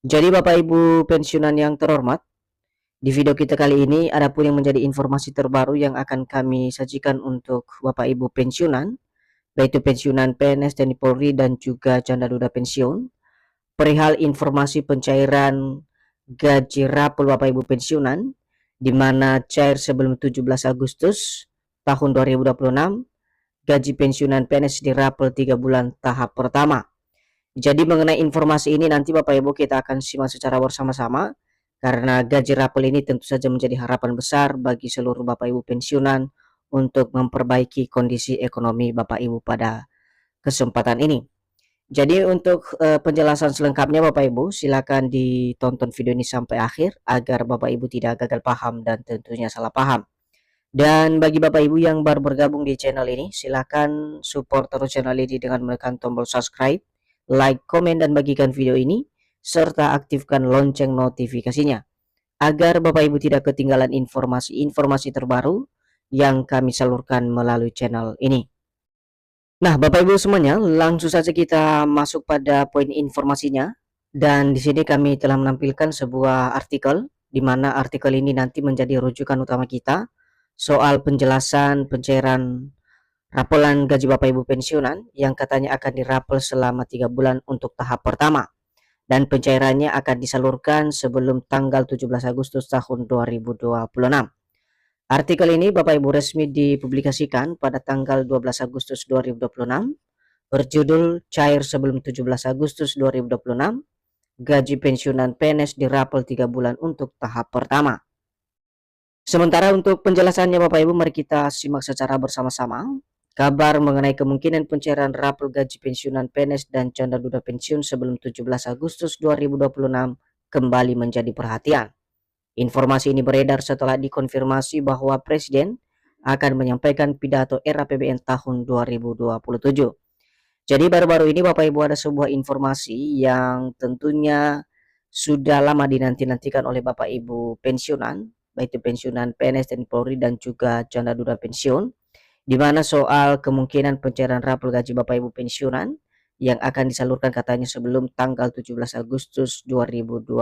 Jadi Bapak Ibu pensiunan yang terhormat, di video kita kali ini ada pun yang menjadi informasi terbaru yang akan kami sajikan untuk Bapak Ibu pensiunan, yaitu pensiunan PNS TNI Polri dan juga janda duda pensiun, perihal informasi pencairan gaji rapel Bapak Ibu pensiunan, di mana cair sebelum 17 Agustus tahun 2026, gaji pensiunan PNS dirapel 3 bulan tahap pertama. Jadi mengenai informasi ini nanti Bapak Ibu kita akan simak secara bersama-sama karena gaji rapel ini tentu saja menjadi harapan besar bagi seluruh Bapak Ibu pensiunan untuk memperbaiki kondisi ekonomi Bapak Ibu pada kesempatan ini. Jadi untuk penjelasan selengkapnya Bapak Ibu silakan ditonton video ini sampai akhir agar Bapak Ibu tidak gagal paham dan tentunya salah paham. Dan bagi Bapak Ibu yang baru bergabung di channel ini, silakan support terus channel ini dengan menekan tombol subscribe, like, komen, dan bagikan video ini, serta aktifkan lonceng notifikasinya, agar Bapak Ibu tidak ketinggalan informasi-informasi terbaru yang kami salurkan melalui channel ini. Nah, Bapak Ibu semuanya, langsung saja kita masuk pada poin informasinya. Dan di sini kami telah menampilkan sebuah artikel, di mana artikel ini nanti menjadi rujukan utama kita soal penjelasan pencairan rapelan gaji Bapak Ibu pensiunan yang katanya akan dirapel selama 3 bulan untuk tahap pertama dan pencairannya akan disalurkan sebelum tanggal 17 Agustus tahun 2026. Artikel ini Bapak Ibu resmi dipublikasikan pada tanggal 12 Agustus 2026 berjudul Cair sebelum 17 Agustus 2026, gaji pensiunan PNS dirapel 3 bulan untuk tahap pertama. Sementara untuk penjelasannya Bapak Ibu, mari kita simak secara bersama-sama. Kabar mengenai kemungkinan pencairan rapel gaji pensiunan PNS dan janda duda pensiun sebelum 17 Agustus 2026 kembali menjadi perhatian. Informasi ini beredar setelah dikonfirmasi bahwa Presiden akan menyampaikan pidato era APBN tahun 2027. Jadi baru-baru ini Bapak Ibu ada sebuah informasi yang tentunya sudah lama dinanti-nantikan oleh Bapak Ibu pensiunan, baik itu pensiunan PNS TNI Polri dan juga janda duda pensiun, di mana soal kemungkinan pencairan rapel gaji Bapak Ibu pensiunan yang akan disalurkan katanya sebelum tanggal 17 Agustus 2026.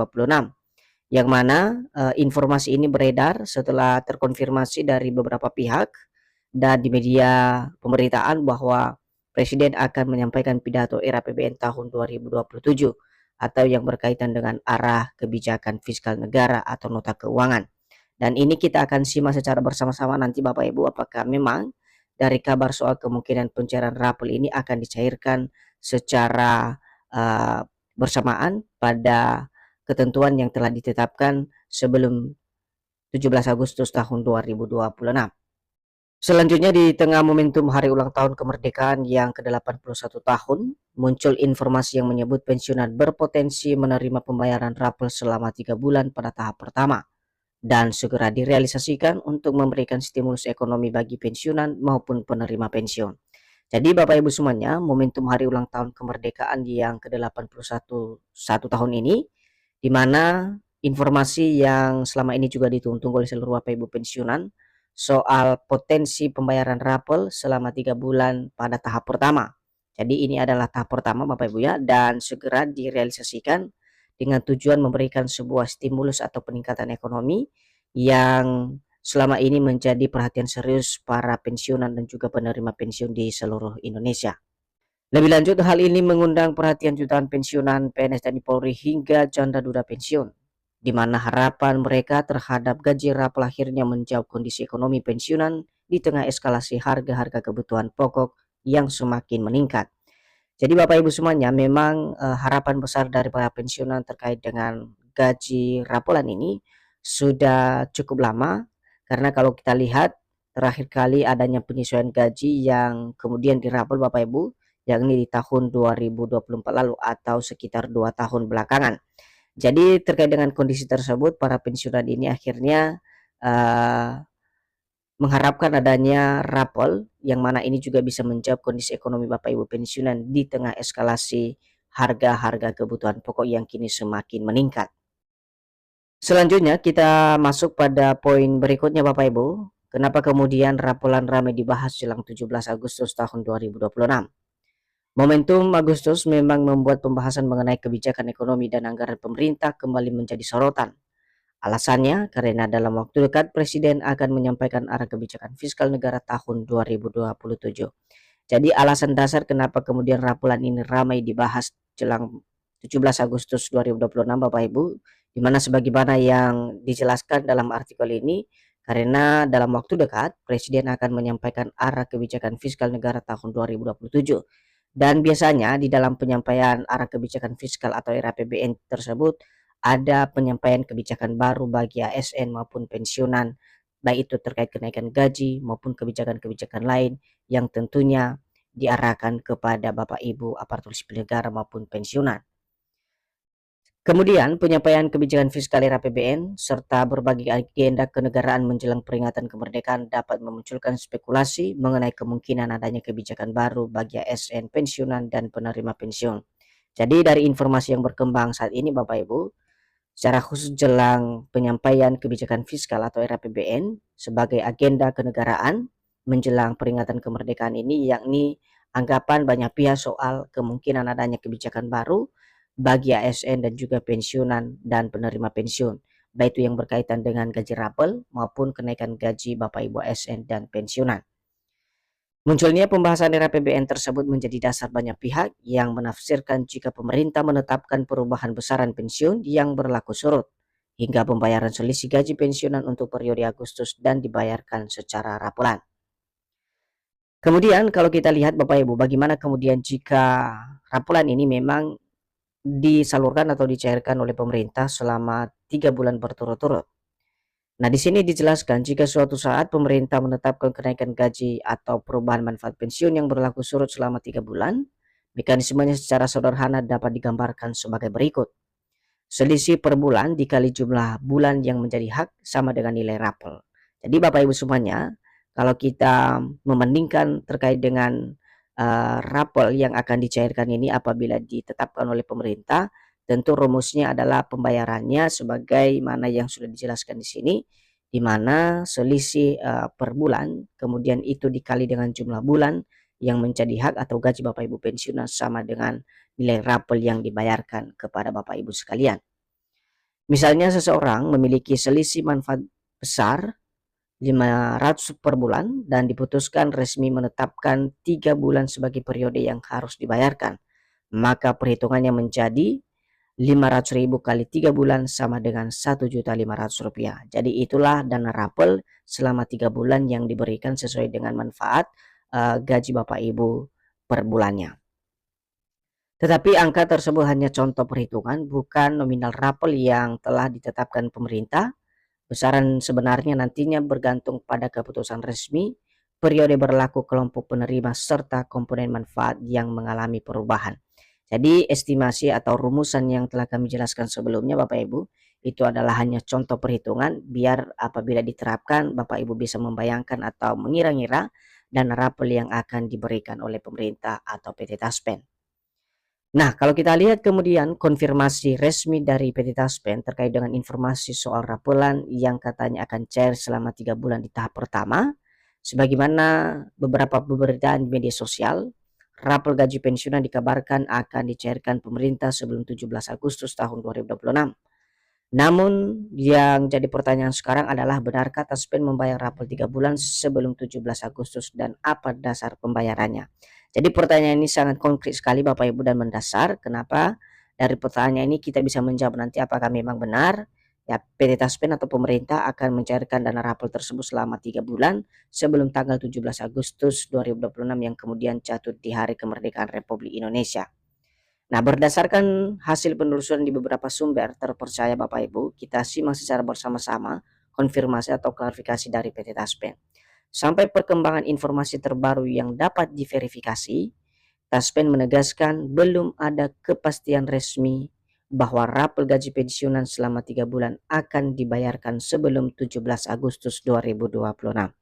Yang mana informasi ini beredar setelah terkonfirmasi dari beberapa pihak dan di media pemberitaan bahwa Presiden akan menyampaikan pidato era APBN tahun 2027 atau yang berkaitan dengan arah kebijakan fiskal negara atau nota keuangan. Dan ini kita akan simak secara bersama-sama nanti Bapak Ibu apakah memang dari kabar soal kemungkinan pencairan rapel ini akan dicairkan secara bersamaan pada ketentuan yang telah ditetapkan sebelum 17 Agustus tahun 2026. Selanjutnya di tengah momentum hari ulang tahun kemerdekaan yang ke-81 tahun, muncul informasi yang menyebut pensiunan berpotensi menerima pembayaran rapel selama 3 bulan pada tahap pertama dan segera direalisasikan untuk memberikan stimulus ekonomi bagi pensiunan maupun penerima pensiun. Jadi Bapak Ibu semuanya, momentum hari ulang tahun kemerdekaan yang ke-81 tahun ini, di mana informasi yang selama ini juga ditunggu oleh seluruh Bapak Ibu pensiunan soal potensi pembayaran rapel selama 3 bulan pada tahap pertama. Jadi ini adalah tahap pertama Bapak Ibu ya, dan segera direalisasikan dengan tujuan memberikan sebuah stimulus atau peningkatan ekonomi yang selama ini menjadi perhatian serius para pensiunan dan juga penerima pensiun di seluruh Indonesia. Lebih lanjut, hal ini mengundang perhatian jutaan pensiunan PNS TNI Polri hingga janda duda pensiun, di mana harapan mereka terhadap gaji rapel akhirnya menjawab kondisi ekonomi pensiunan di tengah eskalasi harga-harga kebutuhan pokok yang semakin meningkat. Jadi Bapak Ibu semuanya, memang harapan besar dari para pensiunan terkait dengan gaji rapelan ini sudah cukup lama, karena kalau kita lihat terakhir kali adanya penyesuaian gaji yang kemudian dirapel Bapak Ibu, yakni di tahun 2024 lalu atau sekitar 2 tahun belakangan. Jadi terkait dengan kondisi tersebut, para pensiunan ini akhirnya mengharapkan adanya rapel yang mana ini juga bisa menjawab kondisi ekonomi Bapak Ibu pensiunan di tengah eskalasi harga-harga kebutuhan pokok yang kini semakin meningkat. Selanjutnya kita masuk pada poin berikutnya Bapak Ibu. Kenapa kemudian rapelan ramai dibahas jelang 17 Agustus tahun 2026? Momentum Agustus memang membuat pembahasan mengenai kebijakan ekonomi dan anggaran pemerintah kembali menjadi sorotan. Alasannya karena dalam waktu dekat Presiden akan menyampaikan arah kebijakan fiskal negara tahun 2027. Jadi alasan dasar kenapa kemudian rapulan ini ramai dibahas jelang 17 Agustus 2026 Bapak Ibu, di mana sebagaimana yang dijelaskan dalam artikel ini, karena dalam waktu dekat Presiden akan menyampaikan arah kebijakan fiskal negara tahun 2027. Dan biasanya di dalam penyampaian arah kebijakan fiskal atau RAPBN tersebut ada penyampaian kebijakan baru bagi ASN maupun pensiunan, baik itu terkait kenaikan gaji maupun kebijakan-kebijakan lain yang tentunya diarahkan kepada Bapak Ibu aparatur sipil negara maupun pensiunan. Kemudian penyampaian kebijakan fiskal era APBN serta berbagai agenda kenegaraan menjelang peringatan kemerdekaan dapat memunculkan spekulasi mengenai kemungkinan adanya kebijakan baru bagi ASN pensiunan dan penerima pensiun. Jadi dari informasi yang berkembang saat ini Bapak Ibu, secara khusus jelang penyampaian kebijakan fiskal atau era APBN sebagai agenda kenegaraan menjelang peringatan kemerdekaan ini, yakni anggapan banyak pihak soal kemungkinan adanya kebijakan baru bagi ASN dan juga pensiunan dan penerima pensiun, baik itu yang berkaitan dengan gaji rapel maupun kenaikan gaji Bapak Ibu ASN dan pensiunan. Munculnya pembahasan era APBN tersebut menjadi dasar banyak pihak yang menafsirkan jika pemerintah menetapkan perubahan besaran pensiun yang berlaku surut hingga pembayaran selisih gaji pensiunan untuk periode Agustus dan dibayarkan secara rapulan. Kemudian kalau kita lihat Bapak Ibu, bagaimana kemudian jika rapulan ini memang disalurkan atau dicairkan oleh pemerintah selama 3 bulan berturut-turut. Nah, di sini dijelaskan jika suatu saat pemerintah menetapkan kenaikan gaji atau perubahan manfaat pensiun yang berlaku surut selama 3 bulan, mekanismenya secara sederhana dapat digambarkan sebagai berikut. Selisih per bulan dikali jumlah bulan yang menjadi hak sama dengan nilai rapel. Jadi Bapak Ibu semuanya, kalau kita membandingkan terkait dengan rapel yang akan dicairkan ini apabila ditetapkan oleh pemerintah, tentu rumusnya adalah pembayarannya sebagaimana yang sudah dijelaskan di sini, di mana selisih per bulan kemudian itu dikali dengan jumlah bulan yang menjadi hak atau gaji Bapak Ibu pensiunan sama dengan nilai rapel yang dibayarkan kepada Bapak Ibu sekalian. Misalnya seseorang memiliki selisih manfaat besar 500 per bulan dan diputuskan resmi menetapkan 3 bulan sebagai periode yang harus dibayarkan. Maka perhitungannya menjadi 500.000 kali 3 bulan sama dengan Rp1.500.000. Jadi itulah dana rapel selama 3 bulan yang diberikan sesuai dengan manfaat gaji Bapak Ibu per bulannya. Tetapi angka tersebut hanya contoh perhitungan, bukan nominal rapel yang telah ditetapkan pemerintah. Besaran sebenarnya nantinya bergantung pada keputusan resmi, periode berlaku kelompok penerima, serta komponen manfaat yang mengalami perubahan. Jadi estimasi atau rumusan yang telah kami jelaskan sebelumnya Bapak Ibu, itu adalah hanya contoh perhitungan biar apabila diterapkan Bapak Ibu bisa membayangkan atau mengira-ngira dana rapel yang akan diberikan oleh pemerintah atau PT Taspen. Nah, kalau kita lihat kemudian konfirmasi resmi dari PT Taspen terkait dengan informasi soal rapelan yang katanya akan cair selama 3 bulan di tahap pertama, sebagaimana beberapa pemberitaan di media sosial, rapel gaji pensiunan dikabarkan akan dicairkan pemerintah sebelum 17 Agustus tahun 2026. Namun yang jadi pertanyaan sekarang adalah benarkah Taspen membayar rapel 3 bulan sebelum 17 Agustus dan apa dasar pembayarannya? Jadi pertanyaan ini sangat konkret sekali Bapak Ibu dan mendasar. Kenapa? Dari pertanyaan ini kita bisa menjawab nanti apakah memang benar ya PT Taspen atau pemerintah akan mencairkan dana rapel tersebut selama 3 bulan sebelum tanggal 17 Agustus 2026 yang kemudian jatuh di hari kemerdekaan Republik Indonesia. Nah, berdasarkan hasil penelusuran di beberapa sumber terpercaya Bapak Ibu, kita simak secara bersama-sama konfirmasi atau klarifikasi dari PT Taspen. Sampai perkembangan informasi terbaru yang dapat diverifikasi, Taspen menegaskan belum ada kepastian resmi bahwa rapel gaji pensiunan selama 3 bulan akan dibayarkan sebelum 17 Agustus 2026.